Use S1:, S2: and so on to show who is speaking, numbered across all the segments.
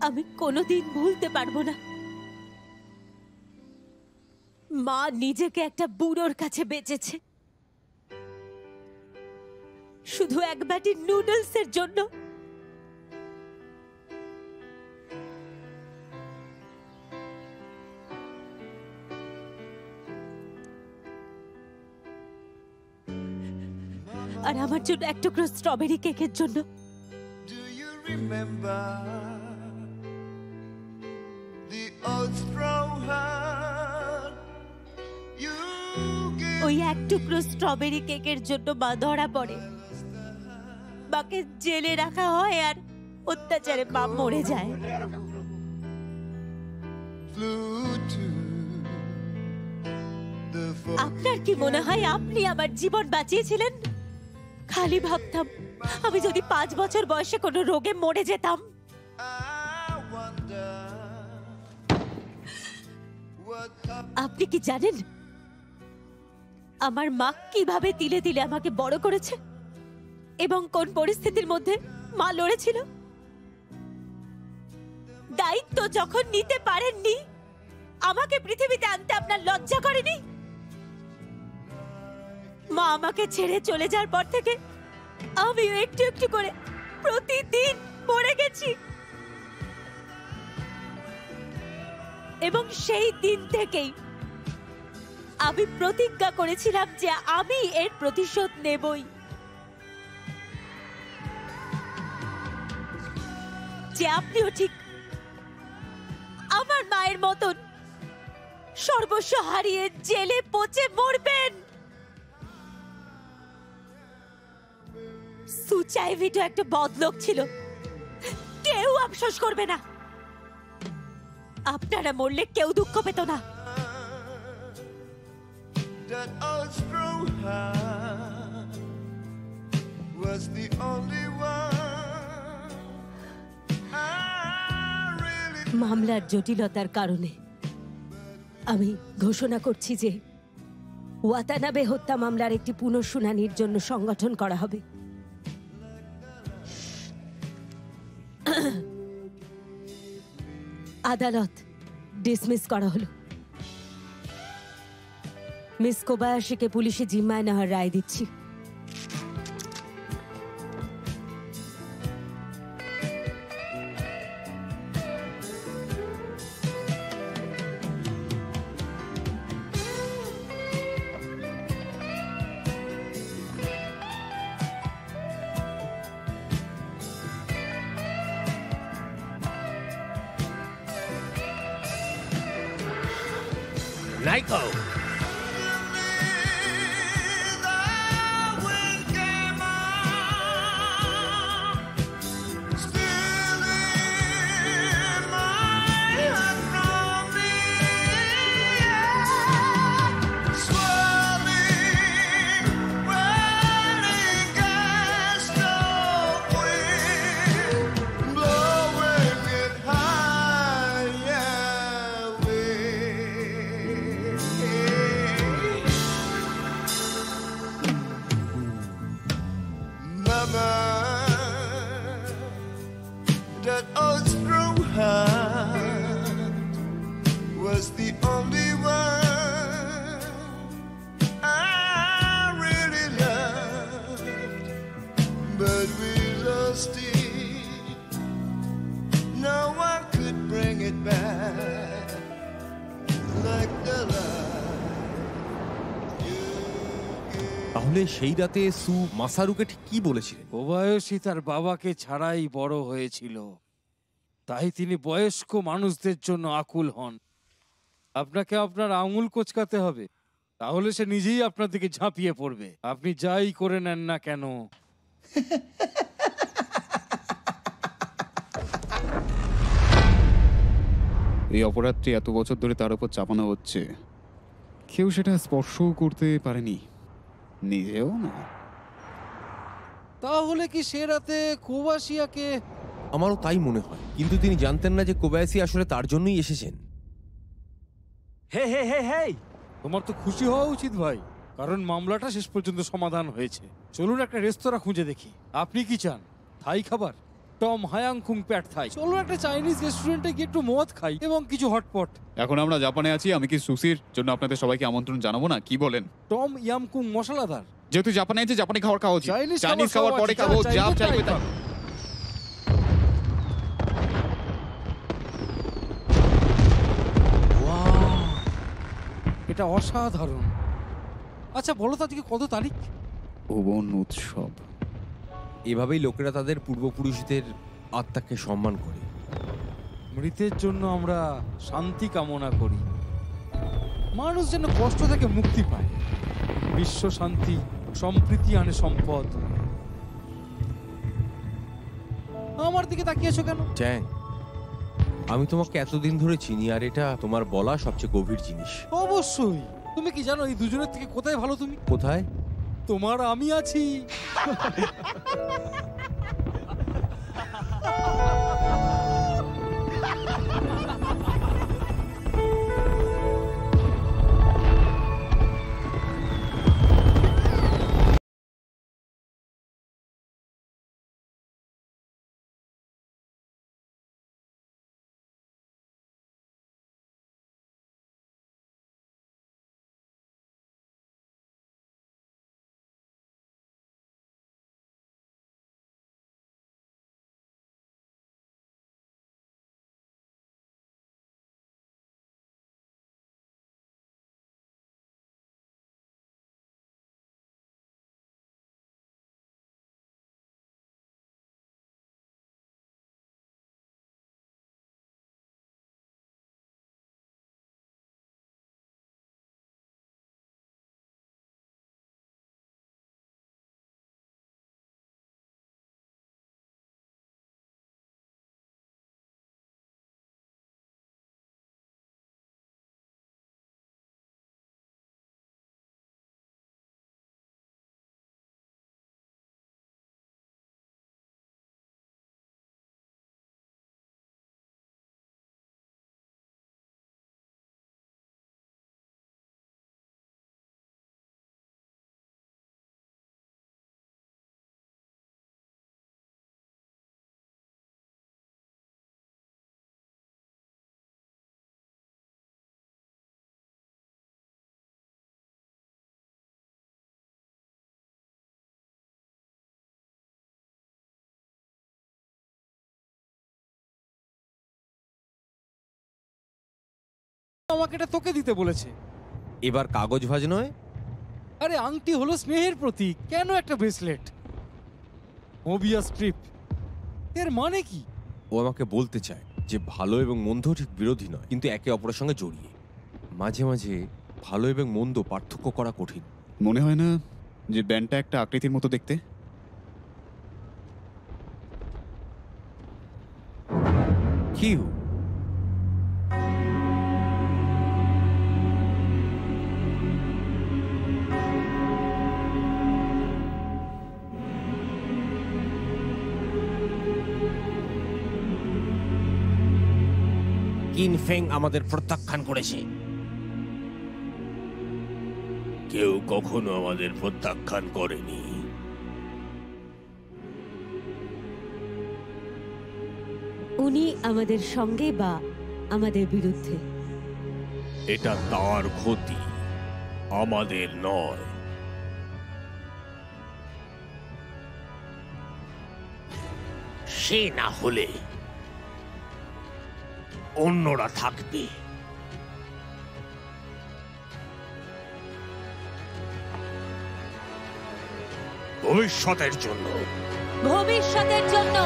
S1: আমি কোনোদিন ভুলতে পারবো না। মা নিজেকে একটা বুড়োর কাছে বেচেছে শুধু এক বাটি নুডলসের জন্য। আর আমার জন্য এক টুকরো স্ট্রবেরি কেকের জন্য। ওই এক টুকরো স্ট্রবেরি কেকের জন্য মা ধরা পড়ে, মাকে জেলে রাখা হয় আর অত্যাচারে মা মরে যায়। আপনার কি মনে হয় আপনি আমার জীবন বাঁচিয়েছিলেন? খালি ভাবতাম আমি যদি 5 বছর বয়সে কোনো রোগে মরে যেতাম। আপনি কি জানেন আমার মা কিভাবে তিলে তিলে আমাকে বড় করেছে এবং কোন পরিস্থিতির মধ্যে মা লড়েছিল? দায়িত্ব যখন নিতে পারেননি, আমাকে পৃথিবীতে আনতে আপনার লজ্জা করেনি? মা আমাকে ছেড়ে চলে যাওয়ার পর থেকে আমিও একটু একটু করে প্রতিদিন মরে গেছি, এবং সেই দিন থেকেই আমি প্রতিজ্ঞা করেছিলাম যে আমি এর প্রতিশোধ নেবই। যে আপনিও ঠিক আমার মায়ের মতন সর্বস্ব হারিয়ে জেলে পচে মরবেন। সুচাইভিটো একটা বদলোক ছিল, কেউ আফসোস করবে না। আপনারা মরলে কেউ দুঃখ পেত না। মামলার জটিলতার কারণে আমি ঘোষণা করছি যে ওয়াতানাবে হত্যা মামলার একটি পুনঃশুনানির জন্য সংগঠন করা হবে। আদালত ডিসমিস করা হলো। মিস কোবায়াশিকে পুলিশে জিম্মায় নেওয়ার রায় দিচ্ছি।
S2: Naiko! That old straw hat was the only one I really loved, but we lost it. No one could bring it back like the love.
S3: তাহলে সেই রাতে সু মাসারুকে ঠিক কি বলেছিলেন?
S4: কোবায়াশি তার বাবাকে ছাড়াই বড় হয়েছিল, তাই তিনি বয়স্ক মানুষদের জন্য আকুল হন। আপনাকে আপনার আঙুল কোচকাতে হবে, তাহলে সে নিজেই আপনার দিকে ঝাঁপিয়ে পড়বে, আপনি যাই করে নেন না কেন।
S5: এই অপরাধটি এত বছর ধরে তার উপর চাপানো হচ্ছে, কেউ সেটা স্পর্শও করতে পারেনি, নিজেও না।
S4: তাহলে কি সে রাতে কোবাশিয়াকে?
S3: আমারও তাই মনে হয়, কিন্তু তিনি জানতেন না যে কোবায়াশি আসলে তার জন্যই এসেছেন।
S4: হে হে হে হে, তোমার তো খুশি হওয়া উচিত ভাই, কারণ মামলাটা শেষ পর্যন্ত সমাধান হয়েছে। চলুন একটা রেস্তোরাঁ খুঁজে দেখি। আপনি কি চান, থাই খাবার টম হায়াংকুং প্যাট থাই। চলো একটা চাইনিজ রেস্টুরেন্টে গিয়ে একটু মদ খাই এবং কিছু হটপট।
S5: এখন আমরা জাপানে আছি, আমি কি সুশির জন্য আপনাদের সবাইকে আমন্ত্রণ জানাবো না? কি বলেন?
S4: টম ইয়ামকুং মশলাদার।
S5: যেহেতু জাপানে আছে, জাপানি খাবার খাওয়া উচিত।
S4: চাইনিজ
S5: চাইনিজ খাবার পরে খাবো, যা চাইবে তাই।
S4: এটা অসাধারণ। আচ্ছা বলো তো আজকে কত তারিখ?
S5: ভুবন উৎসব।
S3: এভাবেই লোকেরা তাদের পূর্বপুরুষদের আত্মাকে সম্মান করে।
S4: মৃতের জন্য আমরা শান্তি কামনা করি, মানুষ যেন কষ্ট থেকে মুক্তি পায়। বিশ্ব শান্তি, সম্প্রীতি আনে সম্পদ। আমার দিকে তাকিয়েছো কেন?
S3: চ্যাং, আমি তোমাকে এতদিন ধরে চিনি, আর এটা তোমার বলা সবচেয়ে গভীর জিনিস।
S4: অবশ্যই। তুমি কি জানো এই দুজনের থেকে কোথায় ভালো তুমি?
S3: কোথায়?
S4: তোমার আমি আছি। আমাকে এটা তোকে দিতে বলেছে।
S3: এবার কাগজ ভাজ নয়।
S4: আরে আংটি হলো স্নেহের প্রতীক, কেন একটা ব্রেসলেট? মোবিয়াস স্ট্রিপ, এর মানে কি?
S3: ও আমাকে বলতে চায় যে ভালো এবং মন্দ ঠিক বিরোধী নয়, কিন্তু একে অপরের সঙ্গে জড়িয়ে। মাঝে মাঝে ভালো এবং মন্দ পার্থক্য করা কঠিন।
S5: মনে হয় না যে ব্যান্ডটা একটা আকৃতির মতো দেখতে?
S3: কিউ, কিনফেং আমাদের প্রত্যাখ্যান করেছে।
S6: কেউ কখনো আমাদের প্রত্যাখ্যান করেনি।
S1: উনি আমাদের সঙ্গে বা আমাদের বিরুদ্ধে?
S6: এটা তার ক্ষতি, আমাদের নয়। সে না হলে অন্যরা থাকবে। ভবিষ্যতের জন্য।
S1: ভবিষ্যতের জন্য।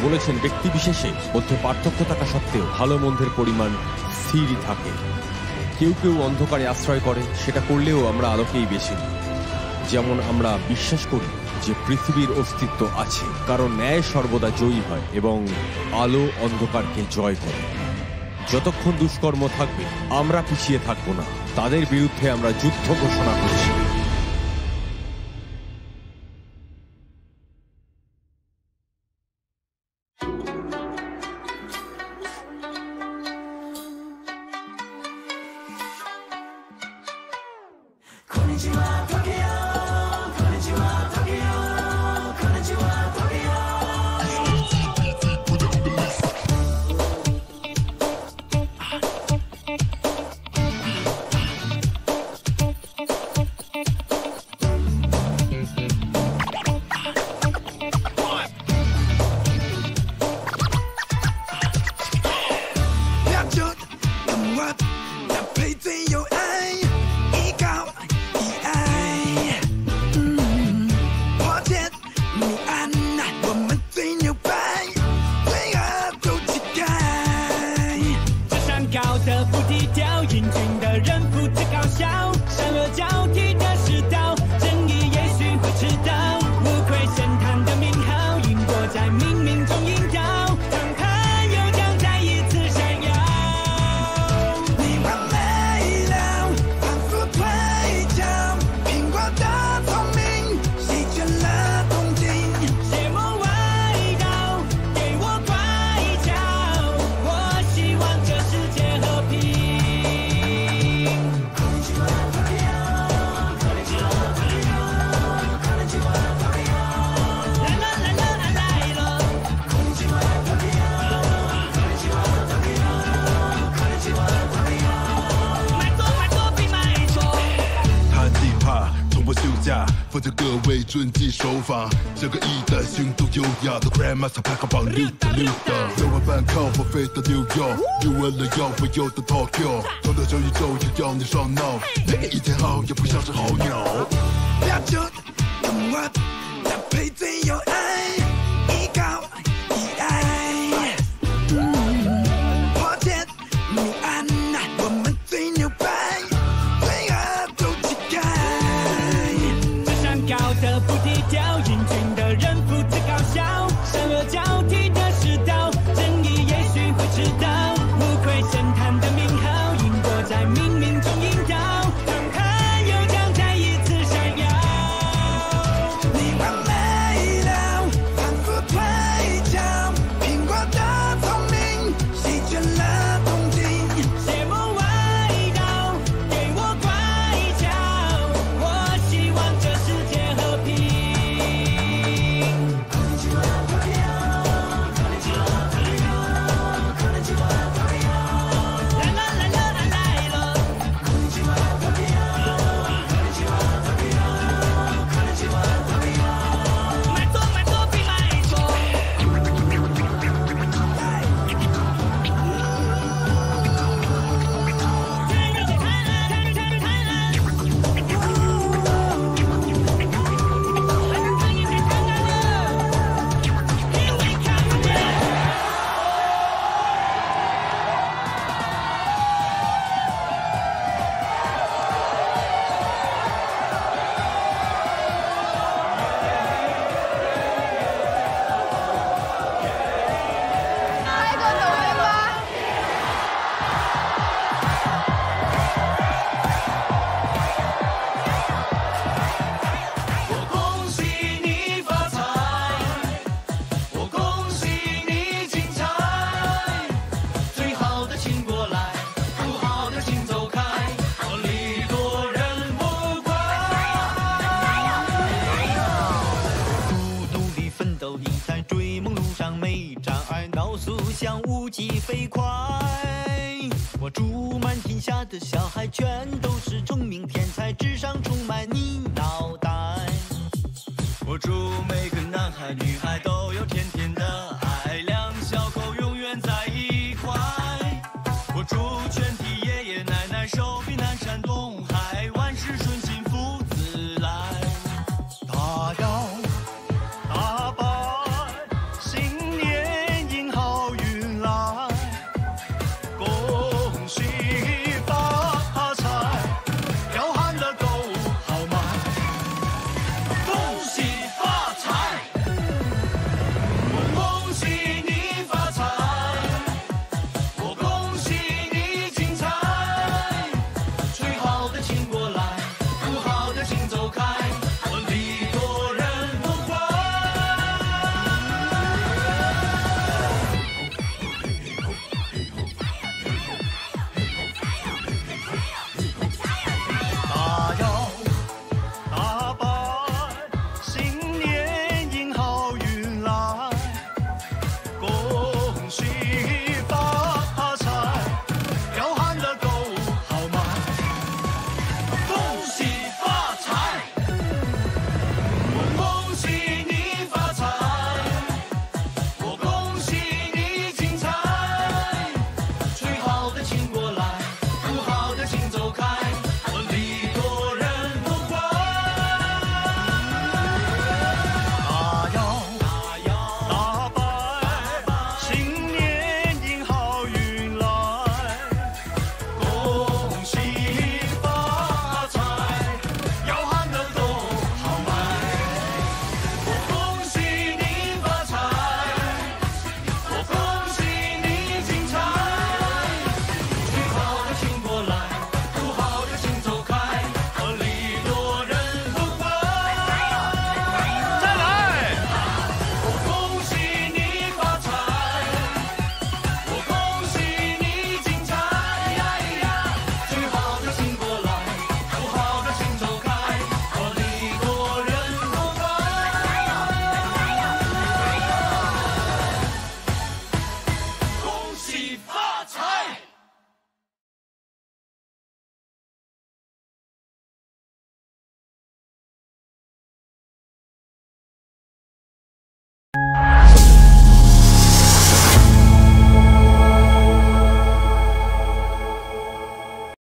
S3: বলেছেন ব্যক্তি বিশেষে মধ্যে পার্থক্য থাকা সত্ত্বেও ভালো মন্দের পরিমাণ স্থিরই থাকে। কেউ কেউ অন্ধকারে আশ্রয় করে, সেটা করলেও আমরা আলোকেই বেছে নিই। যেমন আমরা বিশ্বাস করি যে পৃথিবীর অস্তিত্ব আছে, কারণ ন্যায় সর্বদা জয়ী হয় এবং আলো অন্ধকারকে জয় করে। যতক্ষণ দুষ্কর্ম থাকবে আমরা পিছিয়ে থাকবো না, তাদের বিরুদ্ধে আমরা যুদ্ধ ঘোষণা করছি।
S7: 各位遵纪守法，这个一的行动优雅的 Grandmaster 排行榜溜达溜达。6晚半靠我飞到New York，又为了要回游到 Tokyo， 走到小宇宙又要你上闹，每个一天好也不像是好鸟。
S8: 标准动画搭配最有爱，依靠依赖，破茧明暗，我们最牛掰，为何都乞丐？
S9: 智商高的不低调，英俊的人不自高笑，善恶交替的世道，正义也许会迟到，无愧神探的名号，因果在冥冥中引导，伤痕又将再一次闪耀。
S8: 你完美到反复推敲，苹果的聪明席卷了东京。
S9: 邪魔歪道，给我乖巧，我希望这世界和平。来了来了来来了，买错买错别买错。
S10: 开个抖音吧。
S9: 我恭喜你发财，我恭喜你精彩，最好的请过来，不好的请走开，我礼多人不怪。
S11: 努力奋斗，你在追梦路上没障碍，脑速像无极飞快。我祝满天下的小孩全都是聪明天才，智商充满你脑袋。我祝每个男孩女孩都有甜甜的爱，两小口永远在一块。我祝全体爷爷奶奶手臂